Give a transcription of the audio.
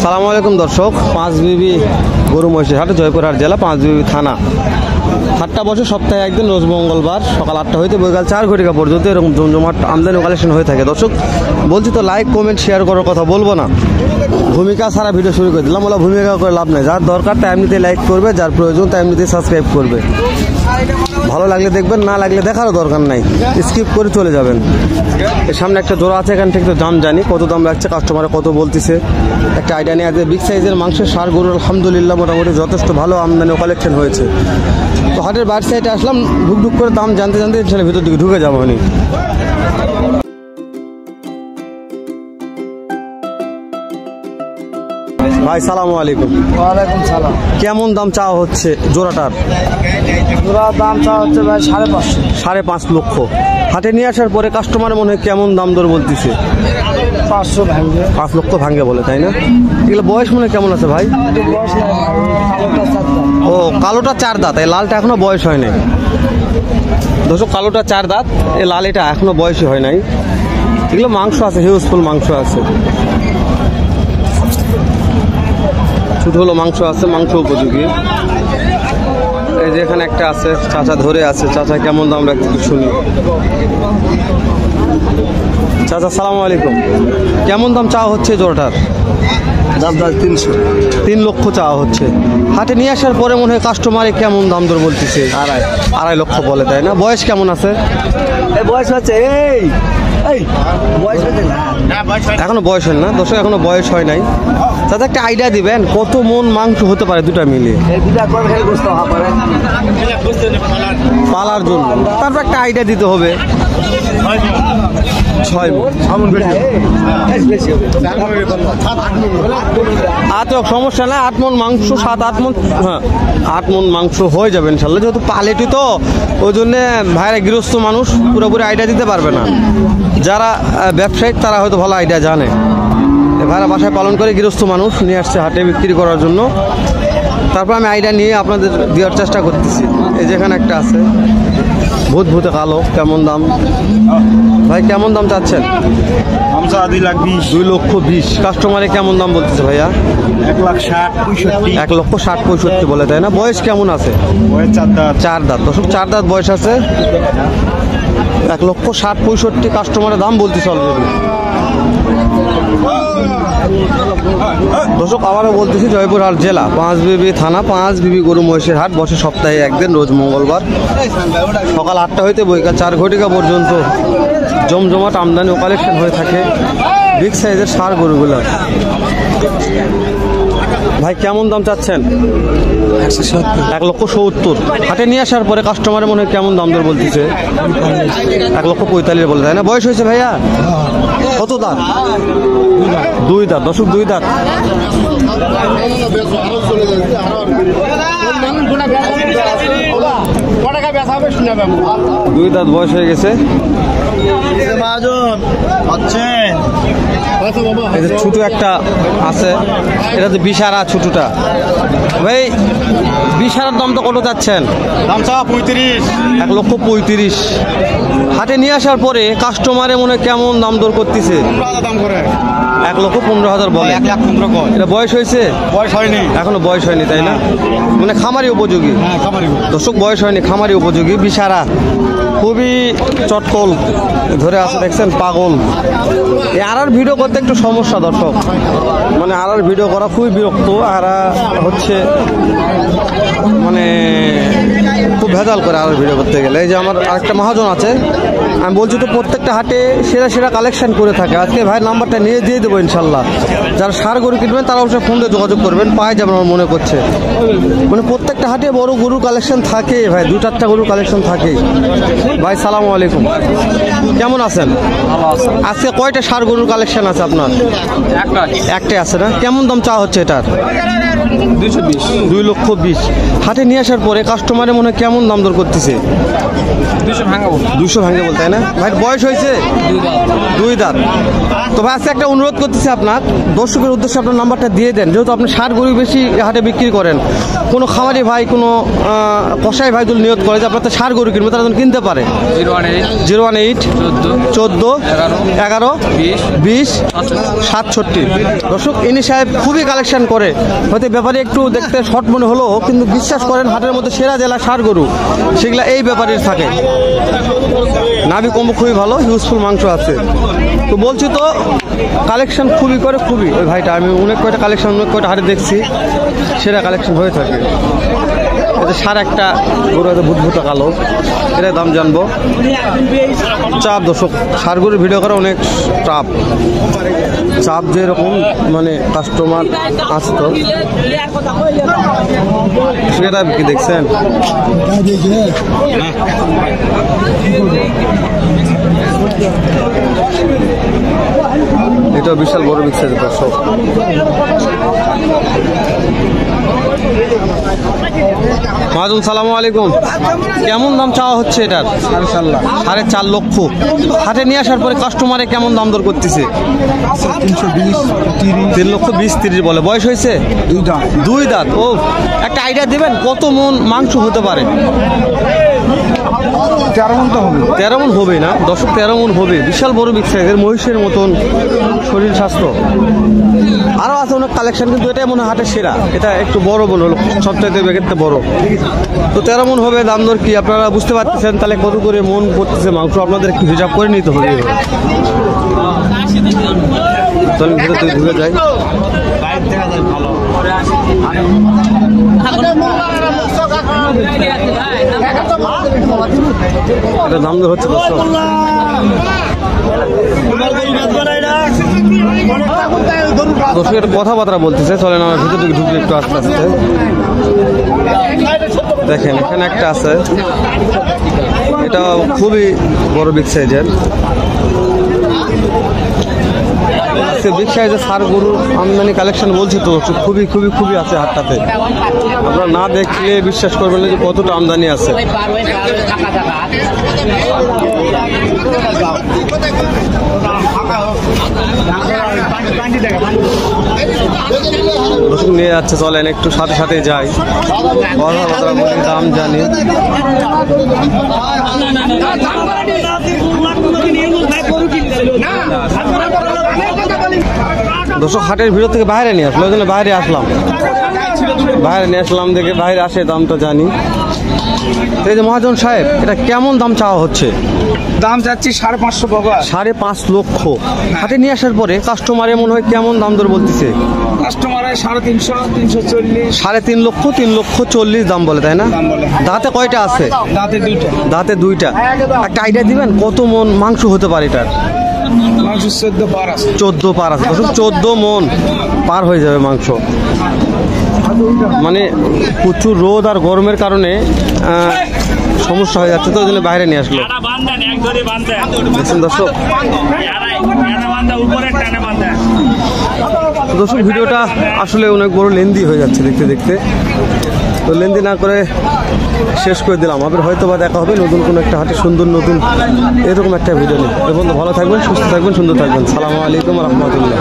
সালামু আলাইকুম দর্শক, পাঁচবিবি গরু মহিষের হাট, জয়পুরহাট জেলা, পাঁচবিবি থানা। হাটটা বসে সপ্তাহে একদিন, রোজ মঙ্গলবার সকাল 8টা হইতে বৈকাল 4 ঘটিকা পর্যন্ত এরকম জমজমাট আমদানি কালেকশন হয়ে থাকে। দর্শক বলছি তো লাইক কমেন্ট শেয়ার করার কথা বলবো না, ভূমিকা ছাড়া ভিডিও শুরু করে দিলাম। ওলা ভূমিকা করে লাভ নেই, যার দরকার তা এমনিতে লাইক করবে, যার প্রয়োজন তা এমনিতে সাবস্ক্রাইব করবে। ভালো লাগলে দেখবেন, না লাগলে দেখারও দরকার নাই, স্কিপ করে চলে যাবেন। এর সামনে একটা জোড়া আছে, এখান থেকে তো দাম জানি কত দাম রাখছে, কাস্টমারে কত বলতেছে একটা আইডিয়া নিয়ে আছে। বিগ সাইজের মাংসের সার গরু আলহামদুলিল্লাহ মোটামুটি যথেষ্ট ভালো আমদানি ও কালেকশন হয়েছে। তো হাটের বাইরের সাইডে আসলাম, ঢুকঢুক করে দাম জানতে জানতে ছেলে ভিতর দিকে ঢুকে যাবো আমি। ভাই সালামু আলাইকুম। ওয়ালাইকুম সালাম। কেমন দাম চাওয়া হচ্ছে জোড়াটার? জোড়ার দাম চাওয়া হচ্ছে ভাই 5.5। 5.5 লক্ষ। হাটে নিয়ে আসার পরে কাস্টমার মনে হয় কেমন দাম দর বলতেছে? 500 ভাঙবে। 5 লক্ষ ভাঙে বলে, তাই না? এগুলো বয়স মনে হয় কেমন আছে ভাই? বয়স নাই ভাই, কালোটা 4 দাঁত। ও কালোটা 4 দাঁত, এই লালটা এখনো বয়স হয় নাই। দর্শক কালোটা 4 দাঁত, এই লাল এটা এখনো বয়সই হয় নাই। এগুলো মাংস আছে, হিউজফুল মাংস আছে, ছোট হলো মাংস আছে, মাংস উপযোগী। এই যে এখানে একটা আছে, চাচা ধরে আছে। চাচা কেমন দাম রাখতে শুনি। চাচা সালামু আলাইকুম। কেমন দাম চাওয়া হচ্ছে জোড়াটার? দাম 300। 3 লক্ষ চাওয়া হচ্ছে। হাটে নিয়ে আসার পরে মনে হয় কাস্টমারে কেমন দাম দর বলতেছে? 2.5 লক্ষ বলে, তাই না? বয়স কেমন আছে? বয়স হচ্ছে বয়স হচ্ছে না, এখনো বয়স হয় না দর্শক, এখনো বয়স হয় নাই। তাতে একটা আইডিয়া দিবেন কত মন মাংস হতে পারে দুটা মিলিয়ে পালার জন্য? তারপর একটা আইডিয়া দিতে হবে। 6 মন। আচ্ছা সমস্যা নাই, 8 মন মাংস, 7-8 মন, হ্যাঁ 8 মন মাংস হয়ে যাবে ইনশাল্লাহ। যেহেতু পালেটি তো ওই জন্যে ভাইরা গৃহস্থ মানুষ পুরোপুরি আইডিয়া দিতে পারবে না। যারা ব্যবসায়িক তারা হয়তো ভালো আইডিয়া জানে। ভাইরা বাসায় পালন করে গৃহস্থ মানুষ নিয়ে আসছে হাটে বিক্রি করার জন্য। তারপর আমি আইডিয়া নিয়ে আপনাদের দেওয়ার চেষ্টা করতেছি। এই যেখানে একটা আছে ভূতে কালো, কেমন দাম ভাই? কেমন দাম চাচ্ছেন? 2 লক্ষ 20। কাস্টমারে কেমন দাম বলতেছে ভাইয়া? 1,60,65। 1,60,65 বলে, তাই না? বয়স কেমন আছে? 4 দাঁত। দর্শক 4 দাঁত বয়স আছে। 1,60,65 কাস্টমারের দাম বলতেছে অলরেডি। দর্শক আবারও বলতেছি, জয়পুরহাট জেলা, পাঁচবিবি থানা, পাঁচবিবি গরু মহিষের হাট বসে সপ্তাহে একদিন, রোজ মঙ্গলবার সকাল 8টা হইতে বৈকাল 4 ঘটিকা পর্যন্ত জমজমাট আমদানি ও কালেকশন হয়ে থাকে বিগ সাইজের সার গরুগুলো। ভাই কেমন দাম চাচ্ছেন? 1,70,000। হাটে নিয়ে আসার পরে কাস্টমারের মনে হয় কেমন দাম দর বলতেছে? 1,45,000 বলে, তাই না? বয়স হয়েছে ভাইয়া? কত দাঁত? 2 দাঁত। দর্শক 2 দাঁত। 2 দাঁত বয়স হয়ে গেছে। ছোট একটা আছে, এটা তো বিশারা ছোটটা। ভাই বিশারার দাম তো কত যাচ্ছেন? দাম চাওয়া 35। 1,35,000। হাটে নিয়ে আসার পরে কাস্টমারে মনে কেমন দাম দর করতেছে? 1,15,000 বলে। 1,15,000 এটা বয়স হয়েছে? বয়স হয়নি এখনো বয়স হয়নি, তাই না? মানে খামারি উপযোগী। দর্শক বয়স হয়নি, খামারি উপযোগী বিশারা। খুবই চটকল ধরে আছে, দেখছেন পাগল। আর ভিডিও করতে একটু সমস্যা দর্শক, মানে আর ভিডিও করা খুবই বিরক্ত। আর হচ্ছে মানে খুব ভেজাল করে আর ভিডিও করতে গেলে। এই যে আমার আরেকটা মহাজন আছে, আমি বলছি তো প্রত্যেকটা হাটে সেরা কালেকশন করে থাকে। আজকে ভাইয়ের নাম্বারটা নিয়ে দিয়ে দেবো ইনশাল্লাহ। যারা সার গরু কিনবেন তারা অবশ্যই ফোন দিয়ে যোগাযোগ করবেন, পাওয়া যাবে আমার মনে করছে। মানে প্রত্যেকটা হাটে বড় গরুর কালেকশন থাকে ভাই, 2-4টা গরুর কালেকশন থাকে। ভাই সালামু আলাইকুম, কেমন আছেন? আজকে কয়টা সার গরুর কালেকশন আছে আপনার? একটাই আছে না? কেমন দাম চাওয়া হচ্ছে এটার? 220। 2,20,000। হাটে নিয়ে আসার পরে কাস্টমারে মনে হয় কেমন দাম দর করতেছে? 200 ভাঙে বল, তাই না ভাই? বয়স হয়েছে 2 দাঁত। তো ভাই আজকে একটা অনুরোধ করতেছি আপনার দর্শকের উদ্দেশ্যে আপনার নাম্বারটা দিয়ে দেন, যেহেতু আপনি ষাঁড় গরু বেশি হাটে বিক্রি করেন। কোনো খামারি ভাই, কোনো কসাই ভাই যদি নিয়ত করে যে আপনার ষাঁড় গরু কিনবে, তারা যেন কিনতে পারে। 018 14 11 20 67। দর্শক, ইনি সাহেব খুবই কালেকশন করে, হয়তো ব্যাপারে একটু দেখতে শর্ট মনে হলো, কিন্তু বিশ্বাস করেন হাটের মধ্যে সেরা জেলা ষাঁড় গরু সেগুলা এই ব্যাপারের থাকে। নাভি কম্বো খুবই ভালো, ইউজফুল মাংস আছে। তো বলছি তো কালেকশন খুবই করে, খুবই। ওই ভাইটা আমি অনেক কয়টা কালেকশন, অনেক কয়টা হাটে দেখছি, সেরা কালেকশন হয়ে থাকে। এটা সার একটা গরু আছে ভুটভুটা কালো, এটা দাম জানবো। চাপ দর্শক, সার গরুর ভিডিও করা অনেক চাপ, চাপ যেরকম মানে কাস্টমার আছে। তো সেটা কি দেখছেন? এটা বিশাল বড় বিক্রি দর্শক। মাহাজন সালামু আলাইকুম। কেমন দাম চাওয়া হচ্ছে এটার? 4.5 লক্ষ। হাটে নিয়ে আসার পরে কাস্টমারে কেমন দাম দর করতেছে? 3 লক্ষ 20 30 বলে। বয়স হয়েছে 2 দাঁত। ও, একটা আইডিয়া দেবেন কত মন মাংস হতে পারে? 13 মন হবে না দর্শক? 13 মন হবে। বিশাল বড় বিগ সাইজের, মহিষের মতন শরীর স্বাস্থ্য। আরও আছে অনেক কালেকশন, কিন্তু এটাই মনে হয় হাটের সেরা। এটা একটু বড় বলো, সবচাইতে ব্যাগের বড়। তো 13 মন হবে। দাম দর কি আপনারা বুঝতে পারতেছেন? তাহলে কত করে মন করতেছে মাংস আপনাদের একটু হিসাব করে নিতে হবে। চলেন ভিতরে তুই ঢুকে যাই। এটা দাম দর হচ্ছে দর্শক। দর্শক একটা কথাবার্তা বলতেছে, চলেন আমার ভিতর দিকে ঢুকে একটু আস্তে আস্তে। দেখেন এখানে একটা আছে, এটা খুবই বড় বিগ সাইজের। বিগ সাইজের ষাঁড় গরুর আমদানি কালেকশন বলছি তো, খুবই খুবই খুবই আছে হাটটাতে। আপনারা না দেখলে বিশ্বাস করবেন না যে কতটা আমদানি আছে। দর্শক নিয়ে যাচ্ছে, চলেন একটু সাথে সাথে যাই, কথাবার্তা বলি, দাম জানি। দর্শক হাটের ভিতর থেকে বাইরে নিয়ে আসলো, ওই জন্য বাইরে আসলাম, বাইরে নিয়ে আসলাম, দেখে বাইরে আসে দামটা জানি। এই যে মহাজন সাহেব, এটা কেমন দাম চাওয়া হচ্ছে? দাম যাচ্ছি 550 বাবা। 5.5 লক্ষ। হাটে নিয়ে আসার পরে কাস্টমারে মনে হয় কেমন দাম দর বলতেছে? কাস্টমার 350 340 3.5 লক্ষ 3,40,000 দাম বলে, তাই না? দাঁতে কয়টা আছে? দাঁতে দুইটা। একটা আইডিয়া দিবেন কত মন মাংস হতে পারে এটার? 14 পার আছে। 14 মন পার হয়ে যাবে মাংস। মানে প্রচুর রোদ আর গরমের কারণে সমস্যা হয়ে যাচ্ছে, তো ওই জন্য বাইরে নিয়ে আসলো। দেখছেন দর্শক, দর্শক ভিডিওটা আসলে অনেক বড় লেন্দি হয়ে যাচ্ছে দেখতে দেখতে। তো লেন্দি না করে শেষ করে দিলাম। আবার হয়তো বা দেখা হবে নতুন কোনো একটা হাটে সুন্দর নতুন এরকম একটা ভিডিও নিয়ে। এখন ভালো থাকবেন, সুস্থ থাকবেন, সুন্দর থাকবেন। সালামু আলাইকুম রহমতুল্লাহ।